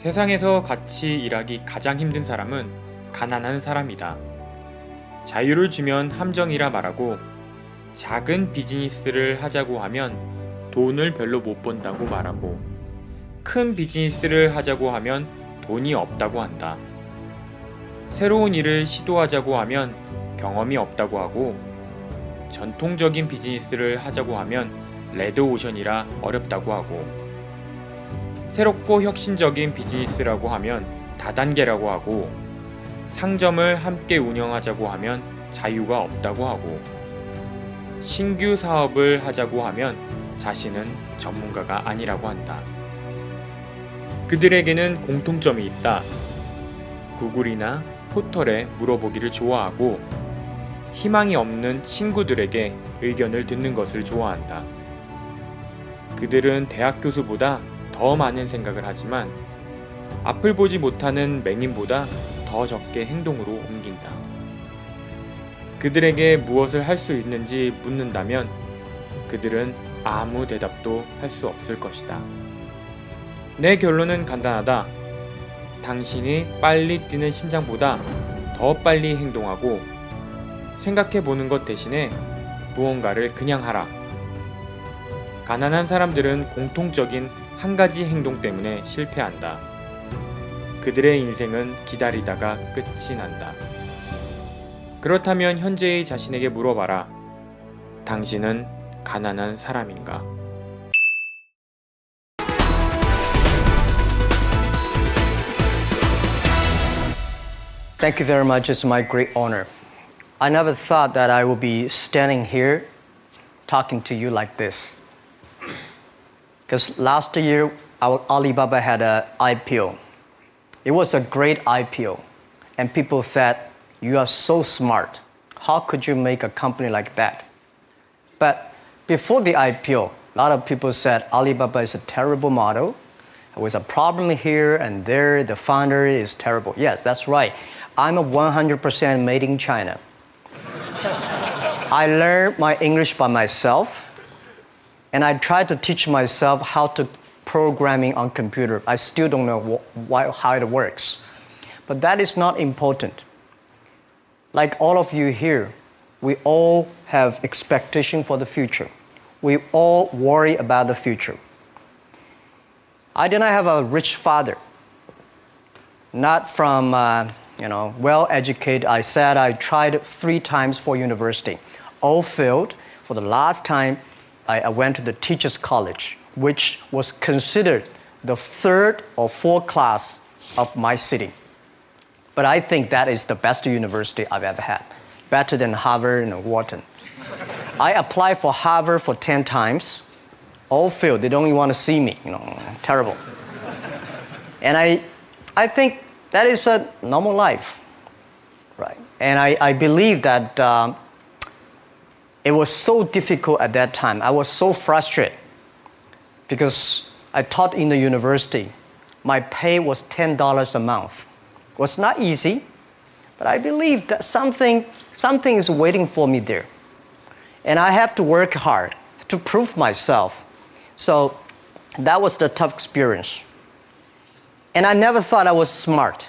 세상에서 같이 일하기 가장 힘든 사람은 가난한 사람이다. 자유를 주면 함정이라 말하고, 작은 비즈니스를 하자고 하면 돈을 별로 못 번다고 말하고, 큰 비즈니스를 하자고 하면 돈이 없다고 한다. 새로운 일을 시도하자고 하면 경험이 없다고 하고, 전통적인 비즈니스를 하자고 하면 레드오션이라 어렵다고 하고, 새롭고 혁신적인 비즈니스라고 하면 다단계라고 하고, 상점을 함께 운영하자고 하면 자유가 없다고 하고, 신규 사업을 하자고 하면 자신은 전문가가 아니라고 한다. 그들에게는 공통점이 있다. 구글이나 포털에 물어보기를 좋아하고, 희망이 없는 친구들에게 의견을 듣는 것을 좋아한다. 그들은 대학 교수보다 더 많은 생각을 하지만 앞을 보지 못하는 맹인보다 더 적게 행동으로 옮긴다. 그들에게 무엇을 할 수 있는지 묻는다면 그들은 아무 대답도 할 수 없을 것이다. 내 결론은 간단하다. 당신이 빨리 뛰는 심장보다 더 빨리 행동하고, 생각해 보는 것 대신에 무언가를 그냥 하라. 가난한 사람들은 공통적인 한 가지 행동 때문에 실패한다. 그들의 인생은 기다리다가 끝이 난다. 그렇다면 현재의 자신에게 물어봐라. 당신은 가난한 사람인가? Thank you very much. It's my great honor. I never thought that I would be standing here talking to you like this. Because last year, our Alibaba had an IPO. It was a great IPO. And people said, you are so smart. How could you make a company like that? But before the IPO, a lot of people said Alibaba is a terrible model. There was a problem here and there. The founder is terrible. Yes, that's right. I'm a 100% made in China. I learned my English by myself. And I tried to teach myself how to programming on computer. I still don't know how it works. But that is not important. Like all of you here, we all have expectation for the future. We all worry about the future. I did not have a rich father. Not from, well-educated. I said I tried 3 times for university. All failed. For the last time, I went to the teacher's college, which was considered the 3rd or 4th class of my city. But I think that is the best university I've ever had, better than Harvard and Wharton. I applied for Harvard for 10 times, all failed. They don't even want to see me, terrible. And I think that is a normal life, right? And I believe that it was so difficult at that time. I was so frustrated because I taught in the university. My pay was $10 a month. It was not easy, but I believe that something is waiting for me there. And I have to work hard to prove myself. So that was the tough experience. And I never thought I was smart.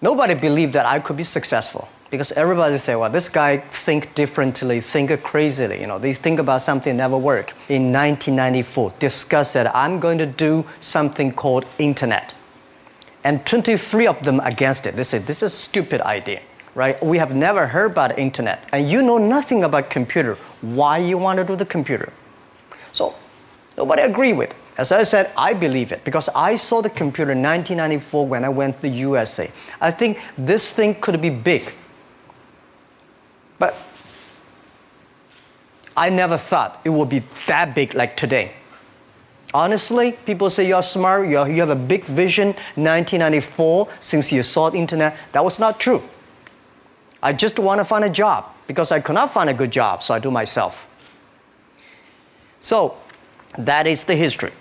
Nobody believed that I could be successful. Because everybody say, well, this guy think differently, think crazily. They think about something never work. In 1994, discussed that I'm going to do something called internet. And 23 of them against it. They said, this is a stupid idea, right? We have never heard about internet. And you know nothing about computer. Why you want to do the computer? So nobody agreed with it. As I said, I believe it because I saw the computer in 1994 when I went to the USA. I think this thing could be big. But I never thought it would be that big like today. Honestly, people say you're smart, you have a big vision. 1994, since you saw the internet, that was not true. I just want to find a job because I could not find a good job, so I do myself. So that is the history.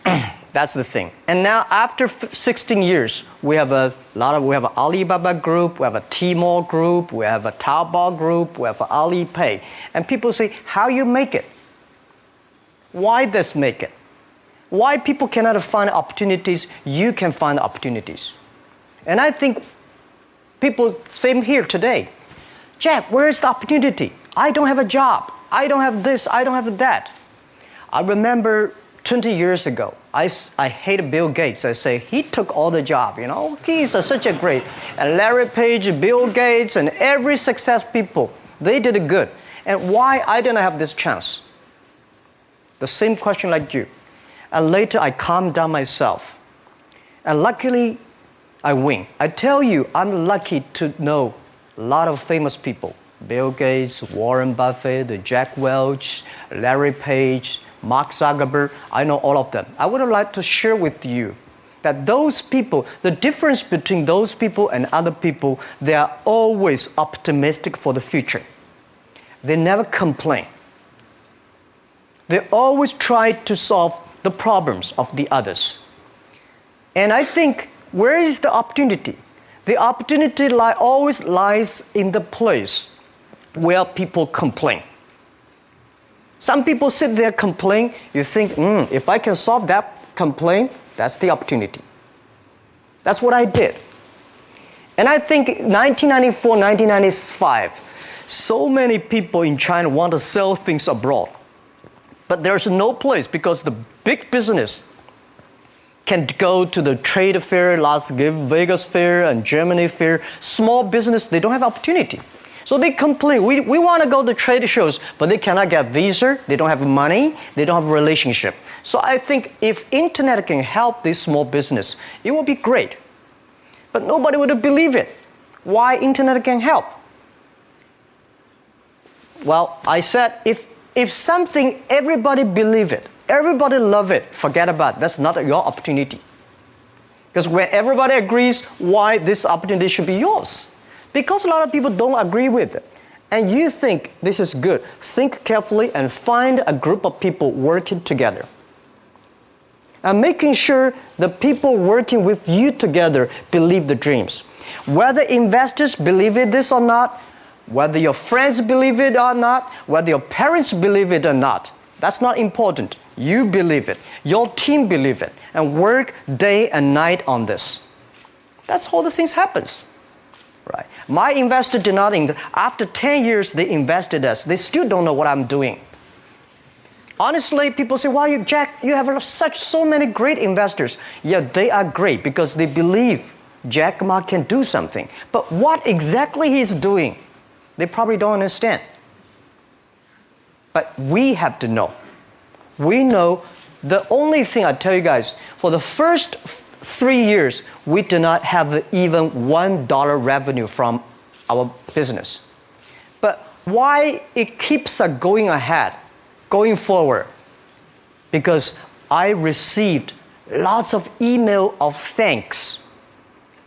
That's the thing. And now after 16 years, we have an Alibaba group, we have a Tmall group, we have a Taobao group, we have an Alipay. And people say, how you make it? Why this make it? Why people cannot find opportunities, you can find opportunities. And I think people, same here today. Jack, where is the opportunity? I don't have a job. I don't have this. I don't have that. I remember 20 years ago, I hated Bill Gates. I say, he took all the job, you know. He's such a great. And Larry Page, Bill Gates, and every success people, they did it good. And why I didn't have this chance? The same question like you. And later I calmed down myself. And luckily, I win. I tell you, I'm lucky to know a lot of famous people. Bill Gates, Warren Buffett, Jack Welch, Larry Page, Mark Zuckerberg. I know all of them. I would like to share with you that those people, the difference between those people and other people, they are always optimistic for the future. They never complain. They always try to solve the problems of the others. And I think, where is the opportunity? The opportunity always lies in the place where people complain. Some people sit there complain. You think, if I can solve that complaint, that's the opportunity. That's what I did. And I think 1994, 1995, so many people in China want to sell things abroad. But there's no place because the big business can go to the trade fair, Las Vegas fair and Germany fair. Small business, they don't have opportunity. So they complain. We want to go to trade shows, but they cannot get visa. They don't have money. They don't have a relationship. So I think if internet can help this small business, it will be great. But nobody would believe it. Why internet can help? Well, I said if something everybody believe it, everybody love it, forget about it. That's not your opportunity. Because when everybody agrees, why this opportunity should be yours? Because a lot of people don't agree with it. And you think this is good. Think carefully and find a group of people working together. And making sure the people working with you together believe the dreams. Whether investors believe it this or not, whether your friends believe it or not, whether your parents believe it or not, that's not important. You believe it. Your team believe it. And work day and night on this. That's how the things happens. Right. My investor did not, after 10 years they invested us. They still don't know what I'm doing. Honestly, people say, "Why, Jack, you have so many great investors." Yeah, they are great because they believe Jack Ma can do something. But what exactly he's doing, they probably don't understand. But we have to know. We know the only thing I tell you guys, for the first 3 years, we do not have even $1 revenue from our business. But why it keeps going ahead, going forward? Because I received lots of email of thanks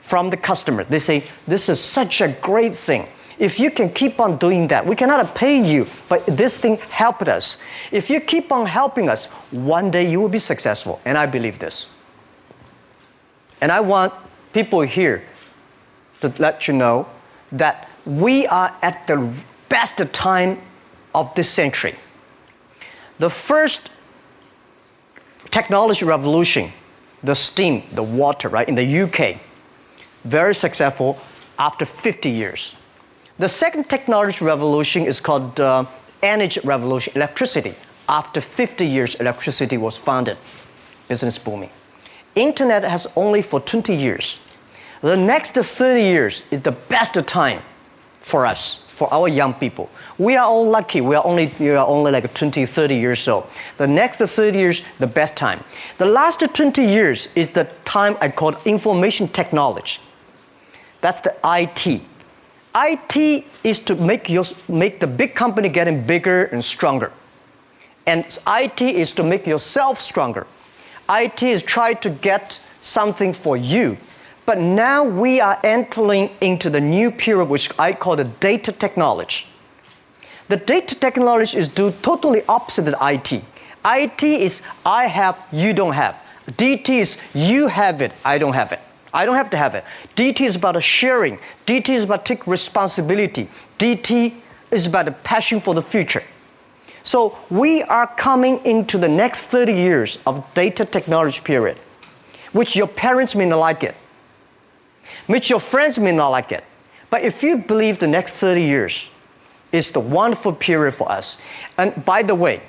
from the customers. They say, this is such a great thing. If you can keep on doing that, we cannot pay you, but this thing helped us. If you keep on helping us, one day you will be successful. And I believe this. And I want people here to let you know that we are at the best time of this century. The first technology revolution, the steam, the water, right, in the UK, very successful after 50 years. The second technology revolution is called energy revolution, electricity. After 50 years, electricity was founded, business booming. Internet has only for 20 years. The next 30 years is the best time for us, for our young people. We are all lucky. We are only like 20, 30 years old. The next 30 years, the best time. The last 20 years is the time I call information technology. That's the IT. IT is to make the big company getting bigger and stronger. And IT is to make yourself stronger. IT is trying to get something for you. But now we are entering into the new period, which I call the data technology. The data technology is totally opposite of IT. IT is I have, you don't have. DT is you have it, I don't have it. I don't have to have it. DT is about sharing. DT is about taking responsibility. DT is about a passion for the future. So we are coming into the next 30 years of data technology period, which your parents may not like it, which your friends may not like it. But if you believe the next 30 years is the wonderful period for us, and by the way,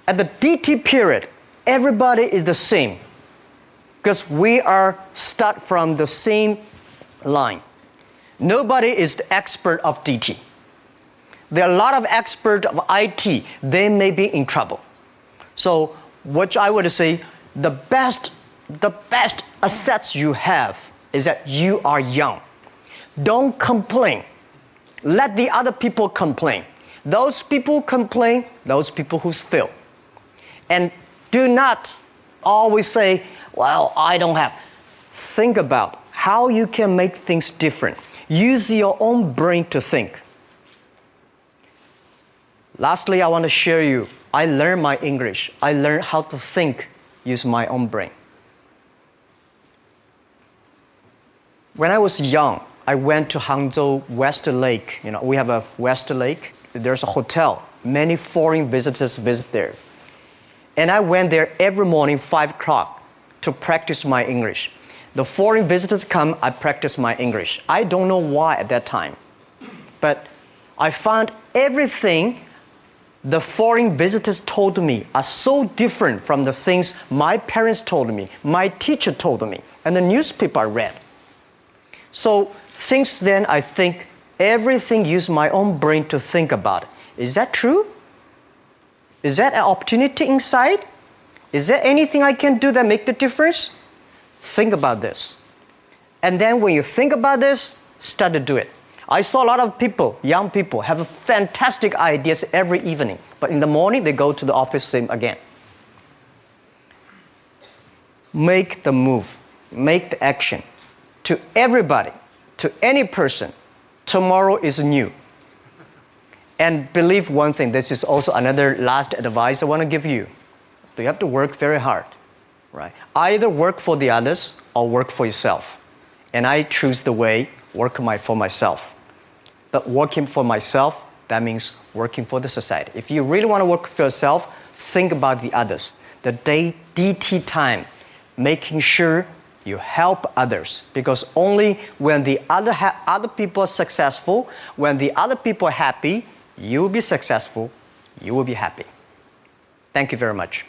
at the DT period, everybody is the same because we are start from the same line. Nobody is the expert of DT. There are a lot of experts of IT. They may be in trouble. So what I would say, the best assets you have is that you are young. Don't complain. Let the other people complain. Those people complain, those people who steal. And do not always say, well, I don't have. Think about how you can make things different. Use your own brain to think. Lastly, I want to share you, I learned my English. I learned how to think, use my own brain. When I was young, I went to Hangzhou West Lake. We have a West Lake. There's a hotel. Many foreign visitors visit there. And I went there every morning, 5 o'clock, to practice my English. The foreign visitors come, I practice my English. I don't know why at that time. But I found everything the foreign visitors told me are so different from the things my parents told me, my teacher told me, and the newspaper I read. So since then, I think everything use my own brain to think about it. Is that true? Is that an opportunity inside? Is there anything I can do that make the difference? Think about this. And then when you think about this, start to do it. I saw a lot of people, young people, have fantastic ideas every evening. But in the morning, they go to the office same again. Make the move. Make the action. To everybody, to any person, tomorrow is new. And believe one thing, this is also another last advice I want to give you. You have to work very hard. Right? Either work for the others or work for yourself. And I choose the way, work for myself. But working for myself, that means working for the society. If you really want to work for yourself, think about the others. The DT time, making sure you help others. Because only when the other people are successful, when the other people are happy, you will be successful, you will be happy. Thank you very much.